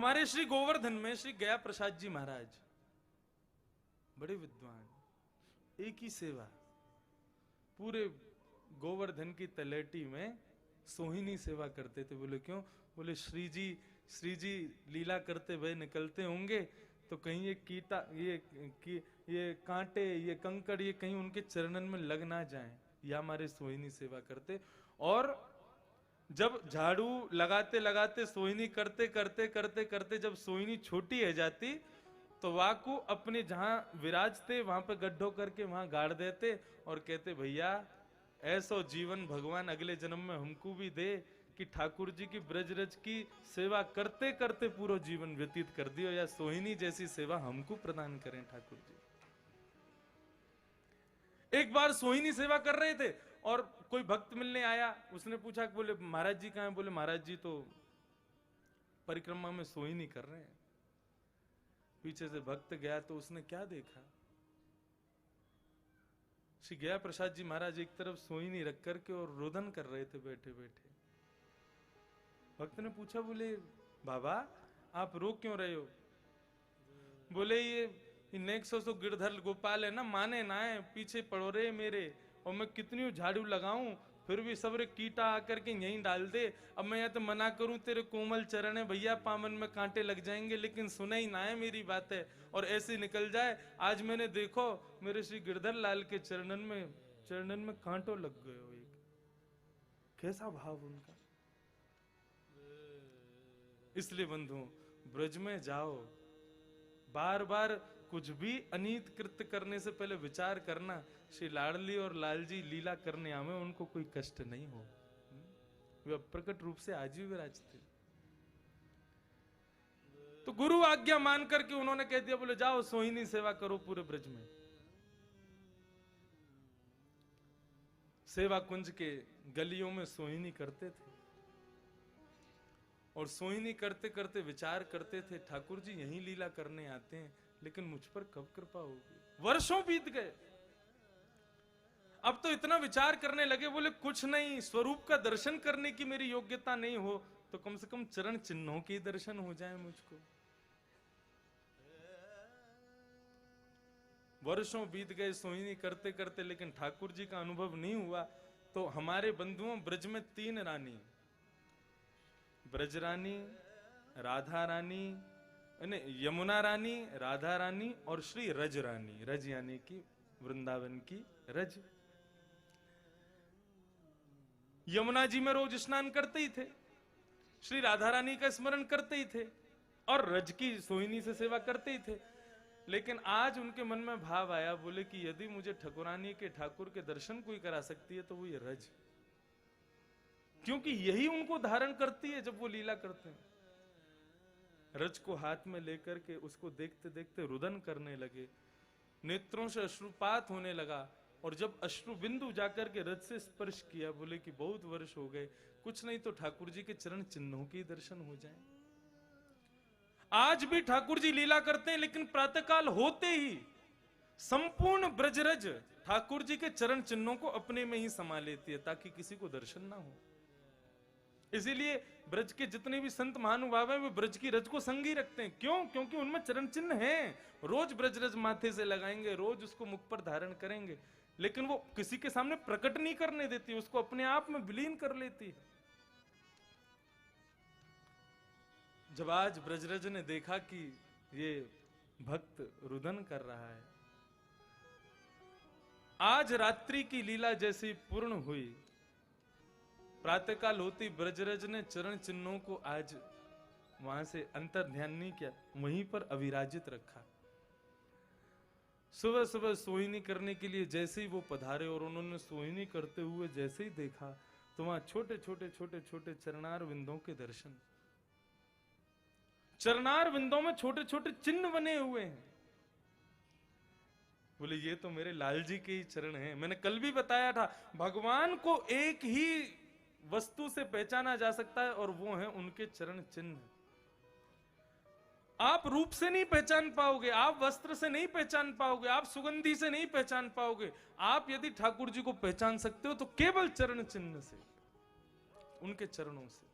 हमारे श्री गोवर्धन में श्री गया प्रसाद जी महाराज बड़े विद्वान, एक ही सेवा पूरे गोवर्धन की तलेटी में सोहिनी सेवा करते थे। बोले क्यों? बोले श्री जी लीला करते हुए निकलते होंगे तो कहीं ये कीटा ये कांटे ये कंकड़ ये कहीं उनके चरणन में लग ना जाएं, या हमारे सोहिनी सेवा करते। और जब झाड़ू लगाते लगाते सोहिनी करते करते करते करते जब सोहिनी छोटी है जाती तो वाकू अपने जहां विराजते वहां पे गड्ढों करके वहां गाड़ देते और कहते भैया ऐसो जीवन भगवान अगले जन्म में हमको भी दे कि ठाकुर जी की ब्रजरज की सेवा करते करते पूरा जीवन व्यतीत कर दियो, या सोहिनी जैसी सेवा हमको प्रदान करें ठाकुर जी। एक बार सोहिनी सेवा कर रहे थे और कोई भक्त मिलने आया, उसने पूछा कि बोले महाराज जी कहाँ हैं? बोले महाराज जी तो परिक्रमा में सोहिनी कर रहे हैं। पीछे से भक्त गया तो उसने क्या देखा, श्री गया प्रसाद जी महाराज एक तरफ सोहिनी रख करके और रोदन कर रहे थे बैठे बैठे। भक्त ने पूछा बोले बाबा आप रो क्यों रहे हो? बोले ये नेक्सो सो गिरधर गोपाल है ना, माने ना है, पीछे पड़ो रहे मेरे, और मैं कितनी झाड़ू लगाऊं फिर भी सबरे कीटा आकर के यहीं डाल दे। अब मैं यहाँ तो मना करूं तेरे कोमल चरण है भैया, पामन में कांटे लग जाएंगे, लेकिन सुना ही ना है मेरी बात है और ऐसे निकल जाए। आज मैंने देखो मेरे श्री गिरधर लाल के चरणन में कांटों लग गए हो। एक कैसा भाव उनका। इसलिए बंधुओं ब्रज में जाओ, बार बार कुछ भी अनीत कृत्य करने से पहले विचार करना श्री लाडली और लालजी लीला करने आवे, उनको कोई कष्ट नहीं हो, वे प्रकट रूप से आज भी विराजते। तो गुरु आज्ञा मान करके उन्होंने कह दिया बोले जाओ सोहिनी सेवा करो पूरे ब्रज में। सेवा कुंज के गलियों में सोहिनी करते थे और सोहिनी करते करते विचार करते थे ठाकुर जी यही लीला करने आते हैं, लेकिन मुझ पर कब कृपा होगी। वर्षों बीत गए, अब तो इतना विचार करने लगे बोले कुछ नहीं, स्वरूप का दर्शन करने की मेरी योग्यता नहीं हो तो कम से कम चरण चिन्हों के दर्शन हो जाए मुझको। वर्षों बीत गए सोहिनी करते करते, लेकिन ठाकुर जी का अनुभव नहीं हुआ। तो हमारे बंधुओं ब्रज में 3 रानी, ब्रज रानी, राधा रानी, यमुना रानी, राधा रानी और श्री रज रानी, रज यानी कि वृंदावन की रज। यमुना जी में रोज स्नान करते ही थे, श्री राधा रानी का स्मरण करते ही थे और रज की सोहिनी से सेवा करते ही थे। लेकिन आज उनके मन में भाव आया, बोले कि यदि मुझे ठकुरानी के ठाकुर के दर्शन कोई करा सकती है तो वो ये रज, क्योंकि यही उनको धारण करती है जब वो लीला करते हैं। रज को हाथ में लेकर के उसको देखते देखते रुदन करने लगे, नेत्रों से अश्रुपात होने लगा और जब अश्रु बिंदु जाकर के रज से स्पर्श किया, बोले कि बहुत वर्ष हो गए, कुछ नहीं तो ठाकुर जी के चरण चिन्हों के दर्शन हो जाएं। आज भी ठाकुर जी लीला करते हैं, लेकिन प्रातःकाल होते ही संपूर्ण ब्रजरज ठाकुर जी के चरण चिन्हों को अपने में ही समा लेती है ताकि किसी को दर्शन ना हो। इसीलिए ब्रज के जितने भी संत महानुभाव हैं वे ब्रज की रज को संगी रखते हैं। क्यों? क्योंकि उनमें चरण चिन्ह हैं, रोज ब्रजरज माथे से लगाएंगे, रोज उसको मुख पर धारण करेंगे, लेकिन वो किसी के सामने प्रकट नहीं करने देती, उसको अपने आप में विलीन कर लेती है। जब आज ब्रजरज ने देखा कि ये भक्त रुदन कर रहा है, आज रात्रि की लीला जैसी पूर्ण हुई, प्रातःकाल होती ब्रजरज ने चरण चिन्हों को आज वहां से अंतर ध्यान नहीं किया, वहीं पर अविराजित रखा। सुबह सुबह सोहिनी करने के लिए जैसे ही वो पधारे और उन्होंने सोहिनी करते हुए जैसे ही देखा तो वहां छोटे छोटे छोटे छोटे चरणार विंदों के दर्शन, चरणार विंदों में छोटे छोटे चिन्ह बने हुए हैं। बोले ये तो मेरे लाल जी के ही चरण हैं। मैंने कल भी बताया था, भगवान को एक ही वस्तु से पहचाना जा सकता है और वो है उनके चरण चिन्ह। आप रूप से नहीं पहचान पाओगे, आप वस्त्र से नहीं पहचान पाओगे, आप सुगंधी से नहीं पहचान पाओगे। आप यदि ठाकुर जी को पहचान सकते हो तो केवल चरण चिन्ह से, उनके चरणों से।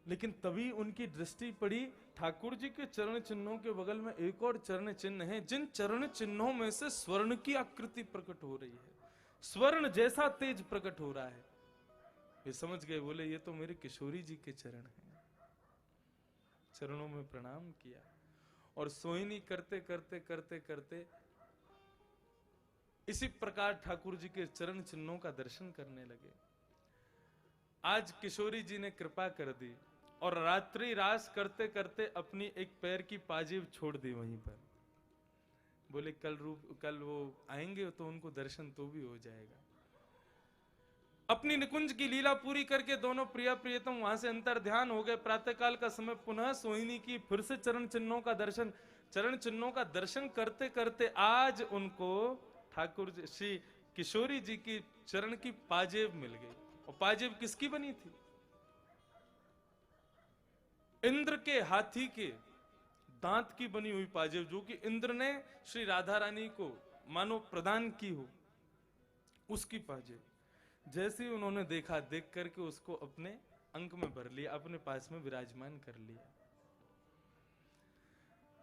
लेकिन तभी उनकी दृष्टि पड़ी ठाकुर जी के चरण चिन्हों के बगल में एक और चरण चिन्ह है, जिन चरण चिन्हों में से स्वर्ण की आकृति प्रकट हो रही है, स्वर्ण जैसा तेज प्रकट हो रहा है। वे समझ गए, बोले ये तो मेरे किशोरी जी के चरण हैं। चरणों में प्रणाम किया और सोहिनी करते करते करते करते इसी प्रकार ठाकुर जी के चरण चिन्हों का दर्शन करने लगे। आज किशोरी जी ने कृपा कर दी और रात्रि रास करते करते अपनी एक पैर की पाजेब छोड़ दी वहीं पर। बोले कल वो आएंगे तो उनको दर्शन तो भी हो जाएगा। अपनी निकुंज की लीला पूरी करके दोनों प्रिया प्रियतम वहां से अंतर ध्यान हो गए। प्रातःकाल का समय पुनः सोहिनी की फिर से चरण चिन्हों का दर्शन करते करते आज उनको ठाकुर जी श्री किशोरी जी की चरण की पाजेब मिल गई। और पाजेब किसकी बनी थी? इंद्र के हाथी के दांत की बनी हुई पाजेब, जो कि इंद्र ने श्री राधा रानी को मानो प्रदान की हो, उसकी पाजेब। जैसे ही उन्होंने देखा, देख करके उसको अपने अंक में भर लिया, अपने पास में विराजमान कर लिया।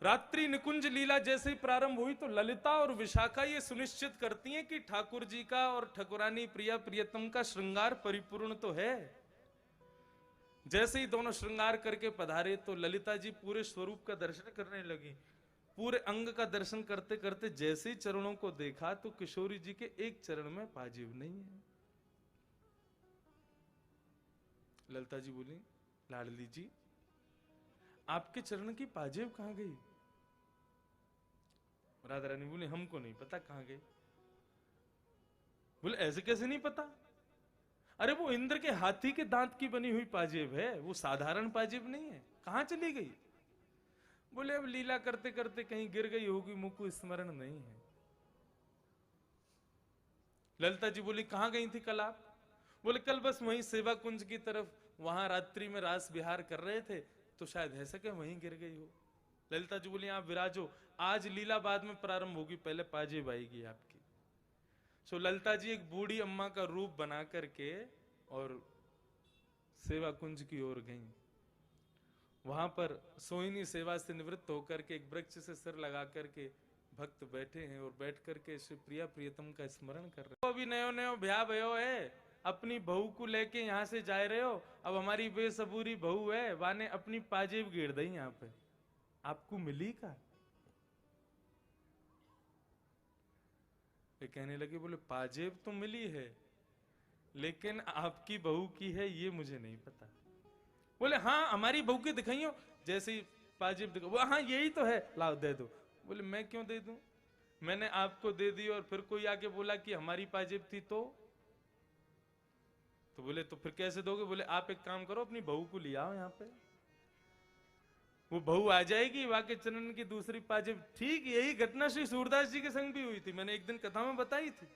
रात्रि निकुंज लीला जैसे ही प्रारंभ हुई तो ललिता और विशाखा ये सुनिश्चित करती हैं कि ठाकुर जी का और ठाकुरानी प्रिया प्रियतम का श्रृंगार परिपूर्ण तो है। जैसे ही दोनों श्रृंगार करके पधारे तो ललिता जी पूरे स्वरूप का दर्शन करने लगी। पूरे अंग का दर्शन करते करते जैसे ही चरणों को देखा तो किशोरी जी के एक चरण में पाजेब नहीं है। ललिता जी बोली, लाडली जी आपके चरण की पाजेब कहां गई? राधा रानी बोली, हमको नहीं पता कहां गई। बोले ऐसे कैसे नहीं पता? अरे वो इंद्र के हाथी के दांत की बनी हुई पाजेब है, वो साधारण पाजेब नहीं है, कहां चली गई? बोले अब लीला करते करते कहीं गिर गई होगी, मुझको स्मरण नहीं है। ललिता जी बोली, कहां गई थी कल आप? बोले कल बस वहीं सेवा कुंज की तरफ, वहां रात्रि में रास विहार कर रहे थे तो शायद है सके वहीं गिर गई हो। ललिता जी बोली, आप विराजो, आज लीला बाद में प्रारंभ होगी, पहले पाजेब आएगी आपकी। सो ललिता जी एक बूढ़ी अम्मा का रूप बना करके और सेवा कुंज की ओर गई। वहां पर सोहिनी सेवा से निवृत्त होकर के एक वृक्ष से सिर लगा करके भक्त बैठे हैं और बैठ करके श्री प्रिया प्रियतम का स्मरण कर रहे हैं। अभी नयो नयो ब्याह भयो है, अपनी बहू को लेके यहां से जा रहे हो, अब हमारी बेसबूरी बहू है, वाने अपनी पाजेब गिर दी यहां पे, आपको मिली का? ये कहने लगे, बोले पाजेब तो मिली है लेकिन आपकी बहू की है ये मुझे नहीं पता। बोले हाँ हमारी बहू की दिखाइयो। जैसे ही पाजेब दिखा, वो हाँ यही तो है, लाओ दे दो। बोले मैं क्यों दे दूं, मैंने आपको दे दी और फिर कोई आके बोला कि हमारी पाजेब थी तो बोले तो फिर कैसे दोगे? बोले आप एक काम करो, अपनी बहू को ले आओ यहाँ पे, वो बहू आ जाएगी, वाके चरण की दूसरी पाजेब। ठीक यही घटना श्री सूरदास जी के संग भी हुई थी, मैंने एक दिन कथा में बताई थी।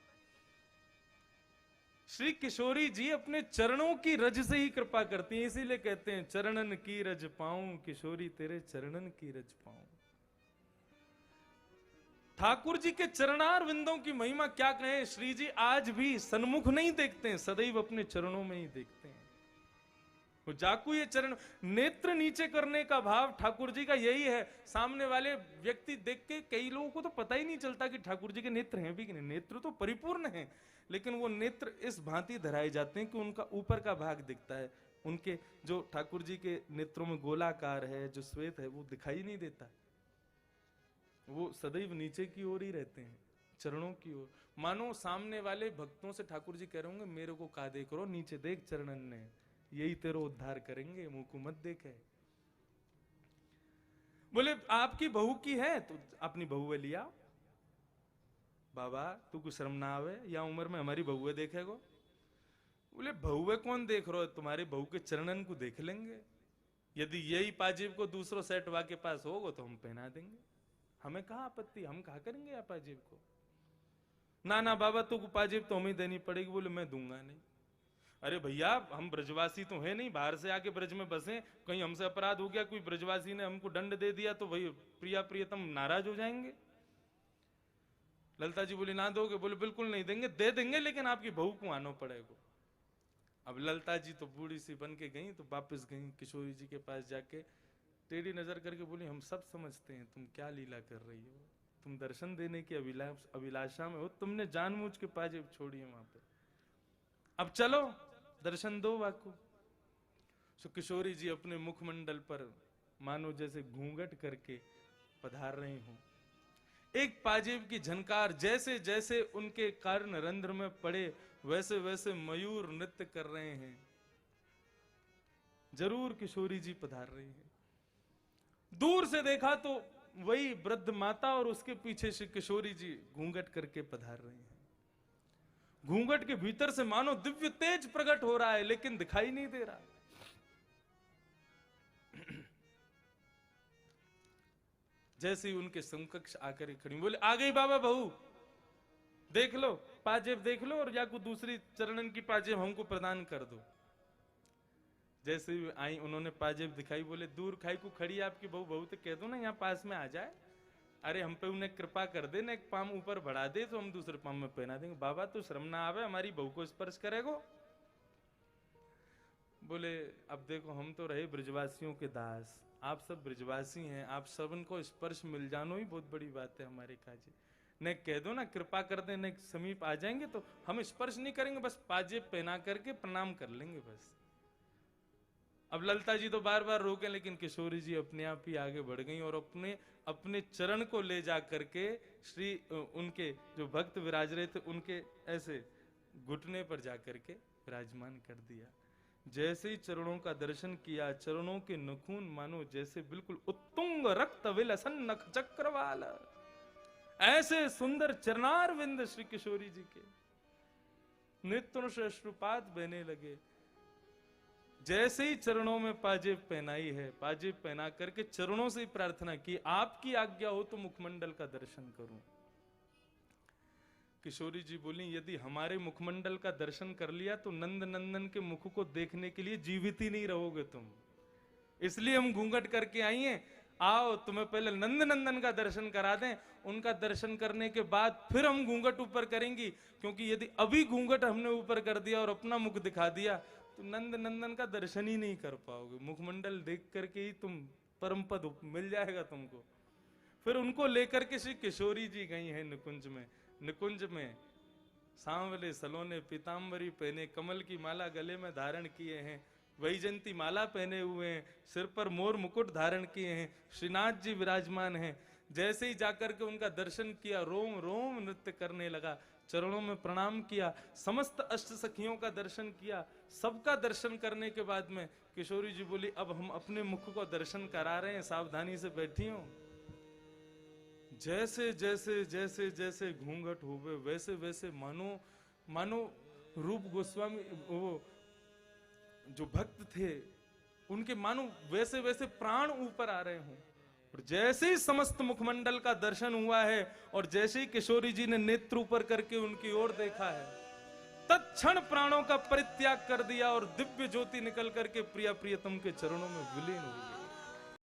श्री किशोरी जी अपने चरणों की रज से ही कृपा करती हैं, इसीलिए कहते हैं चरणन की रज पाऊं, किशोरी तेरे चरणन की रज पाऊं। ठाकुर जी के चरणार विंदों की महिमा क्या कहें। श्री जी आज भी सन्मुख नहीं देखते हैं, सदैव अपने चरणों में ही देखते हैं। वो जाकू ये चरण, नेत्र नीचे करने का भाव ठाकुर जी का यही है। सामने वाले व्यक्ति देख के कई लोगों को तो पता ही नहीं चलता कि ठाकुर जी के नेत्र हैं भी कि नहीं। नेत्र तो परिपूर्ण हैं, लेकिन वो नेत्र इस भांति धराए जाते हैं कि उनका ऊपर का भाग दिखता है। उनके जो ठाकुर जी के नेत्रों में गोलाकार है, जो श्वेत है, वो दिखाई नहीं देता, वो सदैव नीचे की ओर ही रहते हैं, चरणों की ओर। मानो सामने वाले भक्तों से ठाकुर जी कह रहे होंगे, मेरे को का देख रहो, नीचे देख चरणन ने, यही तेरा उद्धार करेंगे, मुंह को मत देखे। बोले आपकी बहू की है तो अपनी बहू लिया। बाबा तू को शर्म ना आवे, या उम्र में हमारी बहुए देखेगो? बोले बहुए कौन देख रहे हो, तुम्हारे बहू के चरणन को देख लेंगे। यदि यही पाजेब को दूसरों सेट वा के पास होगा तो हम पहना देंगे, हमें कहा आपत्ति, हम कहा करेंगे आप पाजेब को। ना ना बाबा तू को पाजेब तो हमें देनी पड़ेगी। बोले मैं दूंगा नहीं। अरे भैया हम ब्रजवासी तो है नहीं, बाहर से आके ब्रज में बसे, कहीं हमसे अपराध हो गया, कोई ब्रजवासी ने हमको दंड दे दिया तो भाई प्रिया प्रियतम नाराज हो जाएंगे। ललिता जी बोली ना दोगे? बोले बिल्कुल नहीं देंगे, दे देंगे लेकिन आपकी बहू को आना पड़ेगा। अब ललता जी तो बूढ़ी सी बन के गई, तो वापस गई किशोरी जी के पास जाके टेढ़ी नजर करके बोली, हम सब समझते हैं तुम क्या लीला कर रही हो, तुम दर्शन देने की अभिलाषा में हो, तुमने जानबूझ के पाजेब छोड़ी है वहां पे, अब चलो दर्शन दो वाको। सो किशोरी जी अपने मुखमंडल पर मानो जैसे घूंघट करके पधार रही हूं, एक पाजेब की झनकार जैसे जैसे उनके कर्ण रंध्र में पड़े वैसे वैसे मयूर नृत्य कर रहे हैं। जरूर किशोरी जी पधार रही हैं। दूर से देखा तो वही वृद्ध माता और उसके पीछे से किशोरी जी घूंघट करके पधार रही हैं। घूंघट के भीतर से मानो दिव्य तेज प्रकट हो रहा है, लेकिन दिखाई नहीं दे रहा। जैसे ही उनके समकक्ष आकर खड़ी, बोले आ गई बाबा बहू, देख लो पाजेब देख लो, और या को दूसरी चरणन की पाजेब हमको प्रदान कर दो। जैसे ही आई उन्होंने पाजेब दिखाई, बोले दूर खाई को खड़ी आपकी बहू, बहू तो कह दो ना यहाँ पास में आ जाए, अरे हम पे उन्हें कृपा कर दे ना, एक पाम ऊपर बढ़ा दे तो हम दूसरे पाम में पहना देंगे। बाबा तो शर्म ना आवे, हमारी बहू को स्पर्श करेगो। बोले अब देखो हम तो रहे ब्रजवासियों के दास, आप सब ब्रजवासी हैं, आप सबन को स्पर्श मिल जानो ही बहुत बड़ी बात है हमारे काजी। न कह दो ना कृपा कर दे, न समीप आ जाएंगे तो हम स्पर्श नहीं करेंगे, बस पाजेब पहना करके प्रणाम कर लेंगे बस। अब ललता जी तो बार बार रोके, लेकिन किशोरी जी अपने आप ही आगे बढ़ गई और अपने अपने चरण को ले जा करके श्री उनके जो भक्त विराज रहे थे उनके ऐसे घुटने पर जाकर के विराजमान कर दिया। जैसे ही चरणों का दर्शन किया, चरणों के नखून मानो जैसे बिल्कुल उत्तुंग रक्त विलसन नख चक्रवाल, ऐसे सुंदर चरणार विंद श्री किशोरी जी के नेत्रों से अश्रुपात बहने लगे। जैसे ही चरणों में पाजेब पहनाई है, पाजेब पहना करके चरणों से ही प्रार्थना की, आपकी आज्ञा हो तो मुखमंडल का दर्शन करूं। किशोरी जी बोली, यदि हमारे मुखमंडल का दर्शन कर लिया तो नंद नंदन के मुख को देखने के लिए जीवित ही नहीं रहोगे तुम, इसलिए हम घूंघट करके आई हैं। आओ तुम्हें पहले नंद नंदन का दर्शन करा दें, उनका दर्शन करने के बाद फिर हम घूंघट ऊपर करेंगी, क्योंकि यदि अभी घूंघट हमने ऊपर कर दिया और अपना मुख दिखा दिया तो नंद नंदन का दर्शन ही नहीं कर पाओगे। मुखमंडल देख करके ही तुम परम पद मिल जाएगा तुमको। फिर उनको लेकर के श्री किशोरी जी गई हैं निकुंज में। निकुंज में सांवले सलोने पीताम्बरी पहने, कमल की माला गले में धारण किए हैं, वैजंती माला पहने हुए हैं, सिर पर मोर मुकुट धारण किए हैं, श्रीनाथ जी विराजमान हैं। जैसे ही जाकर के उनका दर्शन किया, रोम रोम नृत्य करने लगा, चरणों में प्रणाम किया, समस्त अष्ट सखियों का दर्शन किया। सबका दर्शन करने के बाद में किशोरी जी बोली, अब हम अपने मुख को दर्शन करा रहे हैं, सावधानी से बैठी हो। जैसे जैसे जैसे जैसे घूंघट हुए वैसे वैसे मानो मानो रूप गोस्वामी वो जो भक्त थे उनके मानो वैसे वैसे प्राण ऊपर आ रहे हों। और जैसे ही समस्त मुखमंडल का दर्शन हुआ है और जैसे ही किशोरी जी ने नेत्र ऊपर करके उनकी ओर देखा है, तत्क्षण प्राणों का परित्याग कर दिया और दिव्य ज्योति निकल करके प्रिया प्रियतम के चरणों में विलीन हो गई।